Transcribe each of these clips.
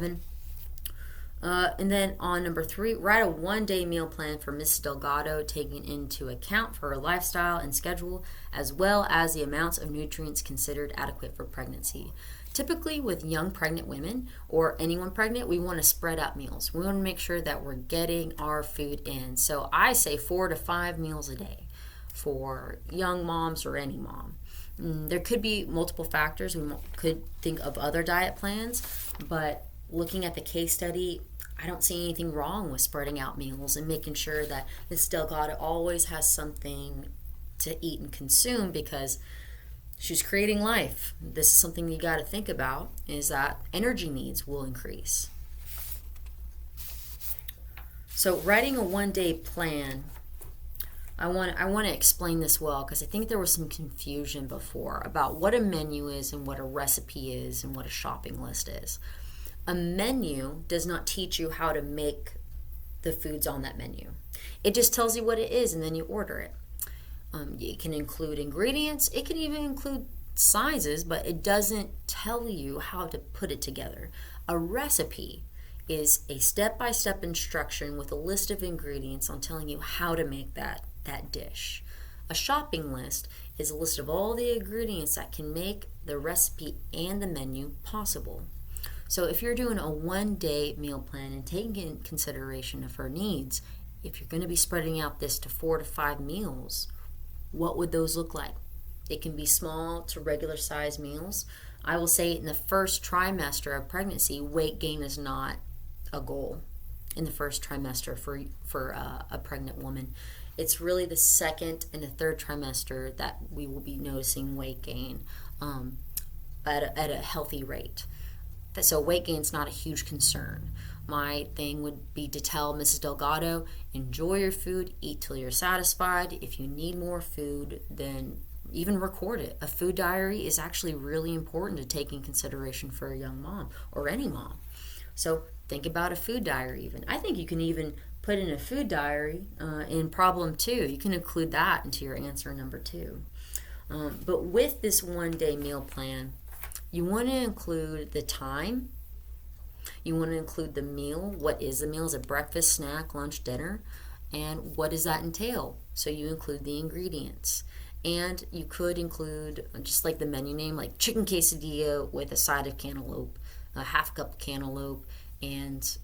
11. And then on number 3, write a one-day meal plan for Mrs. Delgado, taking into account for her lifestyle and schedule, as well as the amounts of nutrients considered adequate for pregnancy. Typically, with young pregnant women or anyone pregnant, we want to spread out meals. We want to make sure that we're getting our food in. So I say 4 to 5 meals a day for young moms or any mom. There could be multiple factors. We could think of other diet plans, but looking at the case study, I don't see anything wrong with spreading out meals and making sure that Miss Delgado always has something to eat and consume, because she's creating life. This is something you got to think about, is that energy needs will increase. So writing a one-day plan, I want to explain this well, because I think there was some confusion before about what a menu is and what a recipe is and what a shopping list is. A menu does not teach you how to make the foods on that menu. It just tells you what it is and then you order it. It can include ingredients. It can even include sizes, but it doesn't tell you how to put it together. A recipe is a step-by-step instruction with a list of ingredients on telling you how to make that dish. A shopping list is a list of all the ingredients that can make the recipe and the menu possible. So if you're doing a one-day meal plan and taking in consideration of her needs, if you're going to be spreading out this to 4 to 5 meals, what would those look like? It can be small to regular size meals. I will say in the first trimester of pregnancy, weight gain is not a goal in the first trimester for a pregnant woman. It's really the second and the third trimester that we will be noticing weight gain at a healthy rate. So weight gain is not a huge concern. My thing would be to tell Mrs. Delgado, enjoy your food, eat till you're satisfied. If you need more food, then even record it. A food diary is actually really important to take in consideration for a young mom or any mom. So think about a food diary even. I think you can even put in a food diary in problem 2. You can include that into your answer number 2. But with this one-day meal plan, you want to include the time. You want to include the meal. What is the meal? Is it breakfast, snack, lunch, dinner? And what does that entail? So you include the ingredients. And you could include, just like the menu name, like chicken quesadilla with a side of cantaloupe, a half cup of cantaloupe, and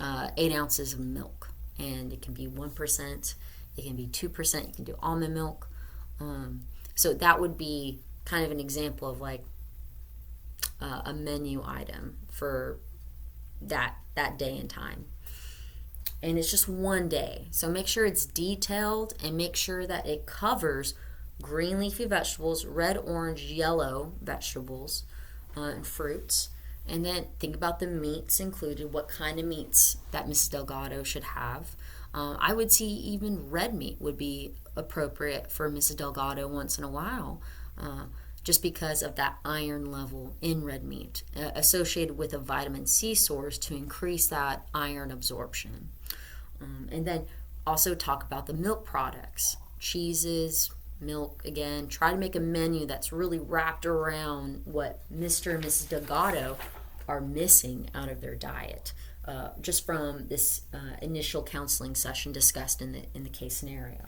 8 ounces of milk. And it can be 1%, it can be 2%, you can do almond milk. So that would be kind of an example of like a menu item for that day and time. And it's just one day. So make sure it's detailed and make sure that it covers green leafy vegetables, red, orange, yellow vegetables, and fruits. And then think about the meats included, what kind of meats that Mrs. Delgado should have. I would see even red meat would be appropriate for Mrs. Delgado once in a while, just because of that iron level in red meat associated with a vitamin C source to increase that iron absorption. And then also talk about the milk products, cheeses, milk. Again, try to make a menu that's really wrapped around what Mr. and Mrs. Delgado are missing out of their diet, just from this initial counseling session discussed in the case scenario.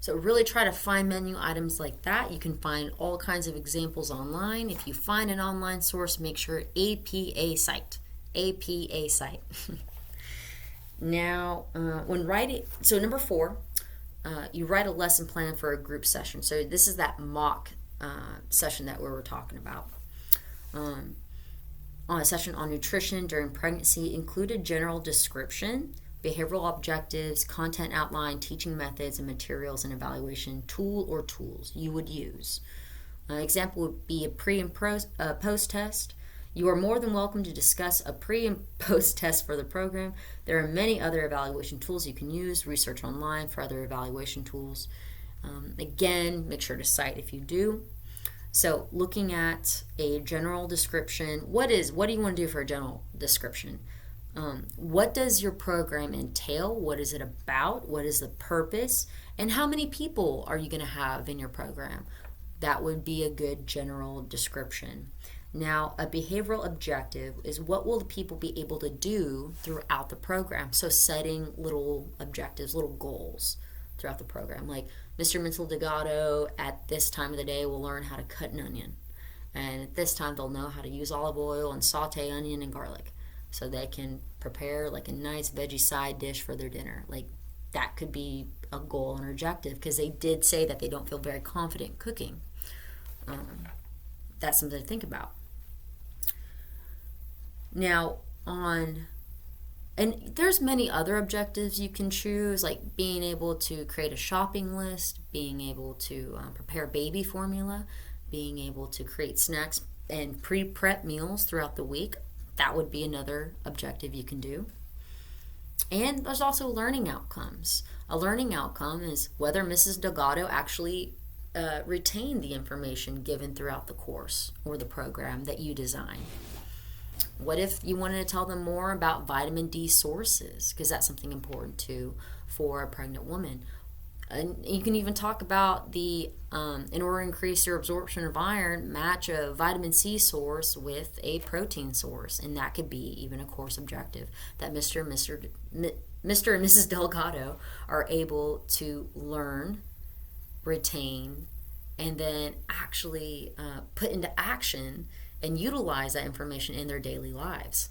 So really try to find menu items like that. You can find all kinds of examples online. If you find an online source, make sure APA site. APA site. Now, when writing, so number 4, you write a lesson plan for a group session. So this is that mock session that we were talking about. On a session on nutrition during pregnancy, include a general description, behavioral objectives, content outline, teaching methods and materials, and evaluation tool or tools you would use. An example would be a pre and post test. You are more than welcome to discuss a pre and post test for the program. There are many other evaluation tools you can use. Research online for other evaluation tools. Again, make sure to cite if you do. So looking at a general description, what do you want to do for a general description? What does your program entail? What is it about? What is the purpose? And how many people are you going to have in your program? That would be a good general description. Now, a behavioral objective is what will the people be able to do throughout the program. So setting little objectives, little goals throughout the program. Like Mr. Mental Delgado at this time of the day will learn how to cut an onion. And at this time they'll know how to use olive oil and saute onion and garlic. So they can prepare like a nice veggie side dish for their dinner. Like that could be a goal and objective because they did say that they don't feel very confident cooking. That's something to think about. Now, and there's many other objectives you can choose, like being able to create a shopping list, being able to prepare baby formula, being able to create snacks and pre-prep meals throughout the week. That would be another objective you can do. And there's also learning outcomes. A learning outcome is whether Mrs. Delgado actually retained the information given throughout the course or the program that you design. What if you wanted to tell them more about vitamin D sources? Because that's something important too for a pregnant woman. And you can even talk about the, in order to increase your absorption of iron, match a vitamin C source with a protein source. And that could be even a course objective that Mr. and Mrs. Delgado are able to learn, retain, and then actually put into action and utilize that information in their daily lives.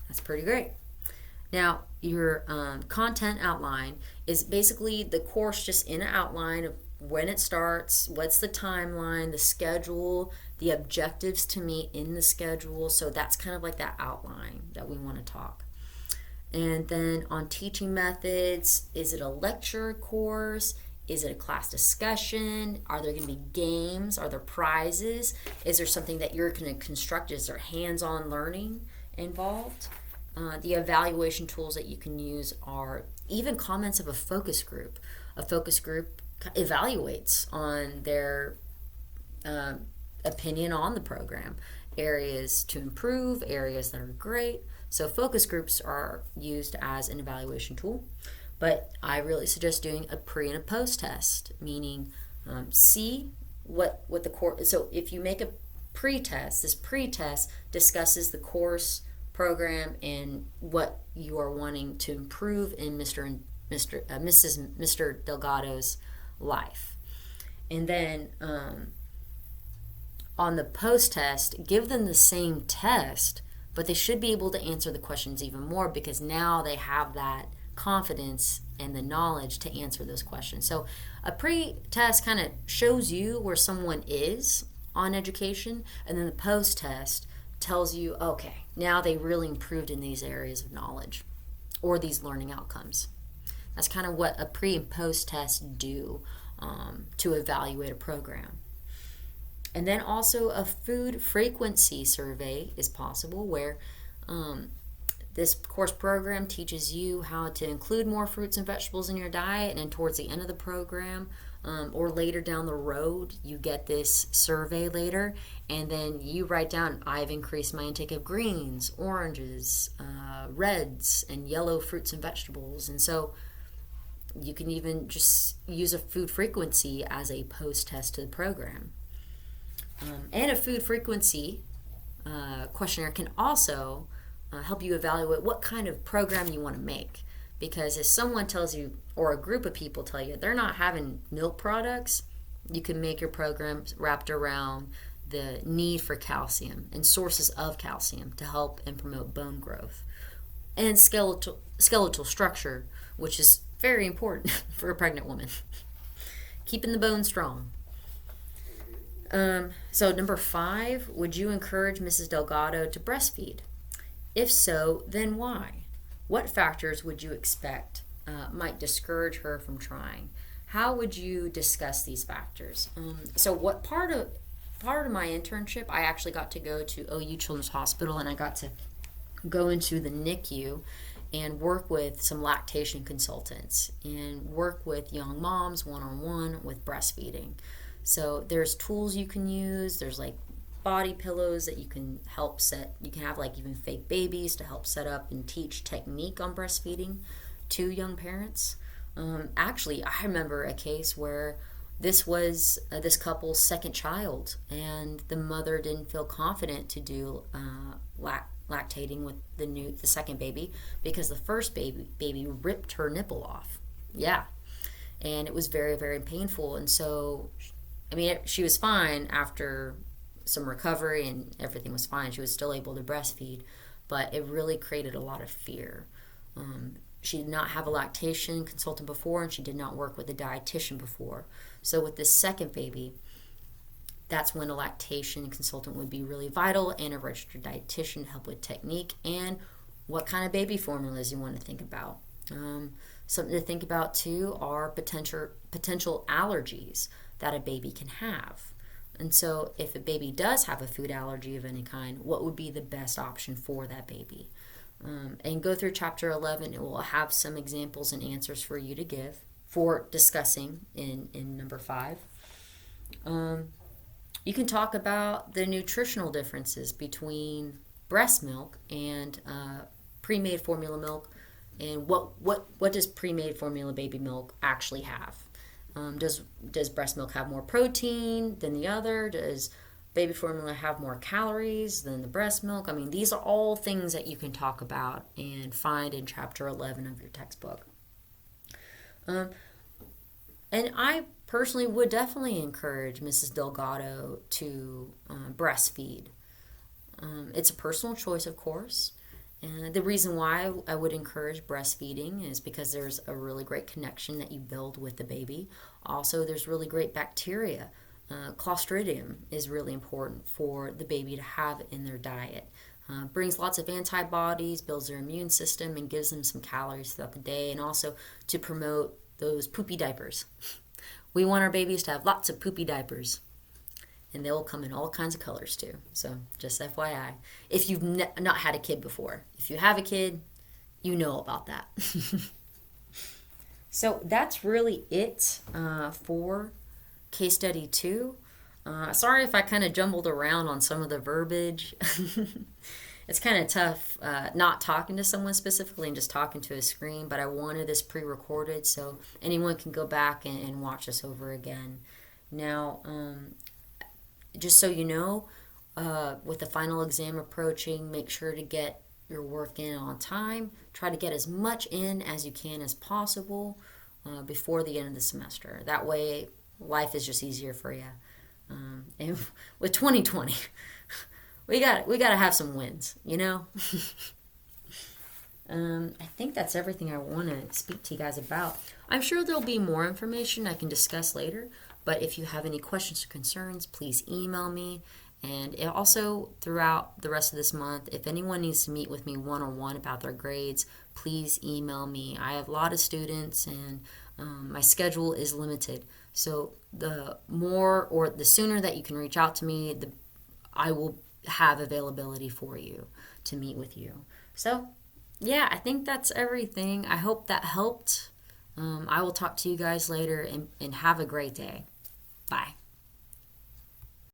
That's pretty great. Now, your content outline is basically the course just in an outline of when it starts, what's the timeline, the schedule, the objectives to meet in the schedule. So that's kind of like that outline that we want to talk. And then on teaching methods, is it a lecture course? Is it a class discussion? Are there going to be games? Are there prizes? Is there something that you're going to construct? Is there hands-on learning involved? The evaluation tools that you can use are even comments of a focus group. A focus group evaluates on their opinion on the program, areas to improve, areas that are great. So focus groups are used as an evaluation tool. But I really suggest doing a pre and a post test, meaning see what the course. So if you make a pre-test, this pre-test discusses the course program and what you are wanting to improve in Mr. Delgado's life. And then on the post test, give them the same test, but they should be able to answer the questions even more because now they have that confidence and the knowledge to answer those questions. So a pre-test kind of shows you where someone is on education, and then the post-test tells you, okay, now they really improved in these areas of knowledge or these learning outcomes. That's kind of what a pre and post-test do to evaluate a program. And then also a food frequency survey is possible where this course program teaches you how to include more fruits and vegetables in your diet, and then towards the end of the program or later down the road, you get this survey later, and then you write down, I've increased my intake of greens, oranges, reds, and yellow fruits and vegetables. And so you can even just use a food frequency as a post-test to the program. And a food frequency questionnaire can also help you evaluate what kind of program you want to make. Because if someone tells you, or a group of people tell you, they're not having milk products, you can make your program wrapped around the need for calcium and sources of calcium to help and promote bone growth. And skeletal structure, which is very important for a pregnant woman. Keeping the bone strong. So number 5, would you encourage Mrs. Delgado to breastfeed? If so, then why? What factors would you expect might discourage her from trying? How would you discuss these factors? So what part of my internship, I actually got to go to OU Children's Hospital, and I got to go into the NICU and work with some lactation consultants and work with young moms one-on-one with breastfeeding. So there's tools you can use. There's like body pillows that you can help set. You can have like even fake babies to help set up and teach technique on breastfeeding to young parents. Actually, I remember a case where This was this couple's second child, and the mother didn't feel confident to do lactating with the second baby because the first baby ripped her nipple off. Yeah, and it was very, very painful. And so, I mean, she was fine after some recovery and everything was fine. She was still able to breastfeed, but it really created a lot of fear. She did not have a lactation consultant before, and she did not work with a dietitian before. So with this second baby, that's when a lactation consultant would be really vital, and a registered dietitian to help with technique and what kind of baby formulas you want to think about. Something to think about too are potential allergies that a baby can have. And so if a baby does have a food allergy of any kind, what would be the best option for that baby? And go through chapter 11. It will have some examples and answers for you to give for discussing in number 5. You can talk about the nutritional differences between breast milk and pre-made formula milk, and what does pre-made formula baby milk actually have. Does breast milk have more protein than the other? Does baby formula have more calories than the breast milk? I mean, these are all things that you can talk about and find in chapter 11 of your textbook. And I personally would definitely encourage Mrs. Delgado to breastfeed. It's a personal choice, of course. And the reason why I would encourage breastfeeding is because there's a really great connection that you build with the baby. Also, there's really great bacteria. Clostridium is really important for the baby to have in their diet. Brings lots of antibodies, builds their immune system, and gives them some calories throughout the day, and also to promote those poopy diapers. We want our babies to have lots of poopy diapers. And they will come in all kinds of colors too. So just FYI, if you've not had a kid before. If you have a kid, you know about that. So that's really it for case study 2. Sorry if I kind of jumbled around on some of the verbiage. It's kind of tough not talking to someone specifically and just talking to a screen, but I wanted this pre-recorded so anyone can go back and watch this over again. Now, just so you know, with the final exam approaching, make sure to get your work in on time. Try to get as much in as you can as possible before the end of the semester. That way, life is just easier for you. And with 2020, we got to have some wins, you know? I think that's everything I want to speak to you guys about. I'm sure there'll be more information I can discuss later, but if you have any questions or concerns, please email me. And also, throughout the rest of this month, if anyone needs to meet with me one-on-one about their grades, please email me. I have a lot of students, and my schedule is limited. So the more or the sooner that you can reach out to me, I will have availability for you to meet with you. So, yeah, I think that's everything. I hope that helped. I will talk to you guys later, and have a great day. Bye.